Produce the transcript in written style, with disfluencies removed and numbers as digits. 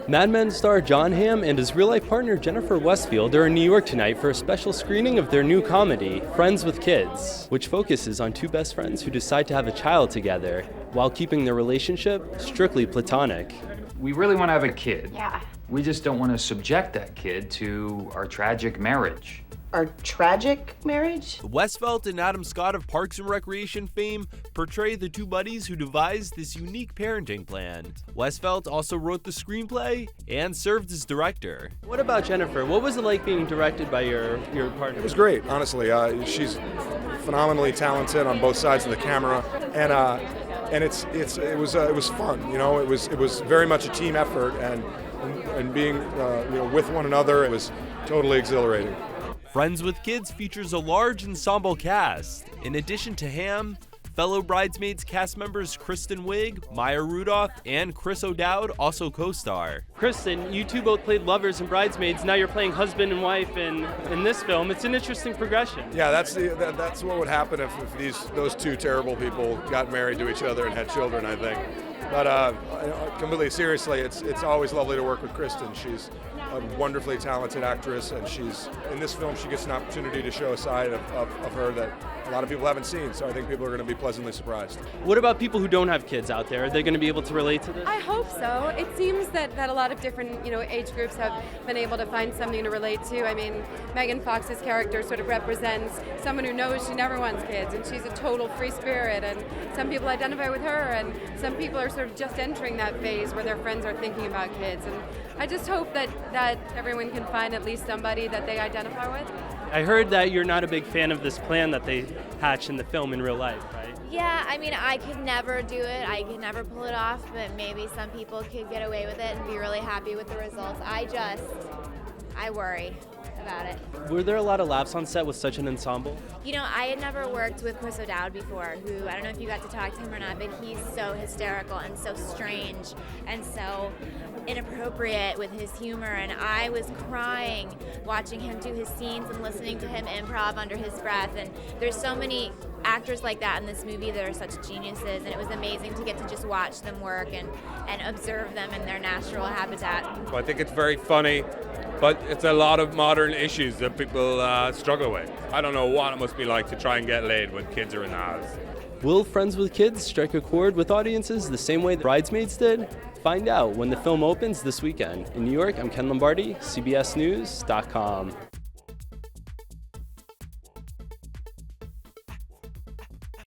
Mad Men star Jon Hamm and his real-life partner Jennifer Westfeldt are in New York tonight for a special screening of their new comedy, Friends with Kids, which focuses on two best friends who decide to have a child together while keeping their relationship strictly platonic. We really want to have a kid. Yeah. We just don't want to subject that kid to our tragic marriage. Our tragic marriage? Westfeldt and Adam Scott of Parks and Recreation fame portray the two buddies who devised this unique parenting plan. Westfeldt also wrote the screenplay and served as director. What about Jennifer? What was it like being directed by your partner? It was great, honestly. She's phenomenally talented on both sides of the camera, and it was fun. You know, it was very much a team effort, and being with one another, it was totally exhilarating. Friends with Kids features a large ensemble cast. In addition to Hamm, fellow Bridesmaids cast members Kristen Wiig, Maya Rudolph, and Chris O'Dowd also co-star. Kristen, you two both played lovers in Bridesmaids. Now you're playing husband and wife in this film. It's an interesting progression. Yeah, that's what would happen if those two terrible people got married to each other and had children, I think. But completely seriously, it's always lovely to work with Kristen. She's a wonderfully talented actress, and in this film she gets an opportunity to show a side of her that a lot of people haven't seen, so I think people are going to be pleasantly surprised. What about people who don't have kids out there? Are they going to be able to relate to this? I hope so. It seems that a lot of different age groups have been able to find something to relate to. I mean, Megan Fox's character sort of represents someone who knows she never wants kids, and she's a total free spirit, and some people identify with her, and some people are sort of just entering that phase where their friends are thinking about kids. And I just hope that everyone can find at least somebody that they identify with. I heard that you're not a big fan of this plan that they hatch in the film in real life, right? Yeah, I mean, I could never do it. I could never pull it off, but maybe some people could get away with it and be really happy with the results. I worry about it. Were there a lot of laughs on set with such an ensemble? I had never worked with Chris O'Dowd before, who, I don't know if you got to talk to him or not, but he's so hysterical and so strange and so inappropriate with his humor, and I was crying watching him do his scenes and listening to him improv under his breath. And there's so many actors like that in this movie that are such geniuses, and it was amazing to get to just watch them work and observe them in their natural habitat. I think it's very funny, but it's a lot of modern issues that people struggle with. I don't know what it must be like to try and get laid when kids are in the house. Will Friends with Kids strike a chord with audiences the same way Bridesmaids did? Find out when the film opens this weekend. In New York, I'm Ken Lombardi, CBSNews.com.